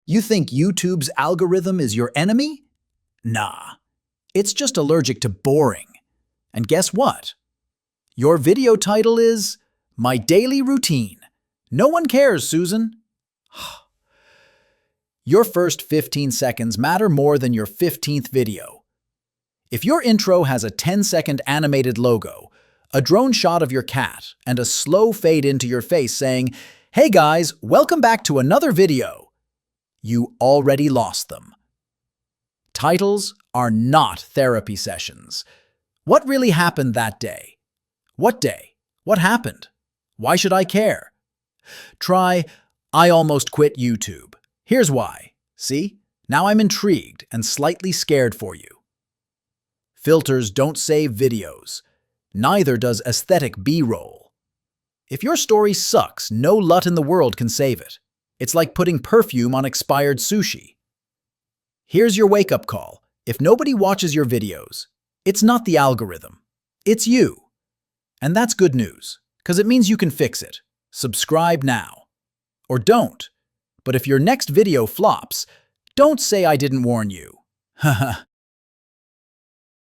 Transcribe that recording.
You think YouTube's algorithm is your enemy? Nah, it's just allergic to boring. And guess what? Your video title is My Daily Routine. No one cares, Susan. Your first 15 seconds matter more than your 15th video. If your intro has a 10-second animated logo, a drone shot of your cat, and a slow fade into your face saying, "Hey guys, welcome back to another video," you already lost them. Titles are not therapy sessions. What really happened that day? What day? What happened? Why should I care? Try, I almost quit YouTube. Here's why. See? Now I'm intrigued and slightly scared for you. Filters don't save videos. Neither does aesthetic B-roll. If your story sucks, no LUT in the world can save it. It's like putting perfume on expired sushi. Here's your wake-up call. If nobody watches your videos, it's not the algorithm. It's you. And that's good news, because it means you can fix it. Subscribe now. Or don't. But if your next video flops, don't say I didn't warn you. Haha.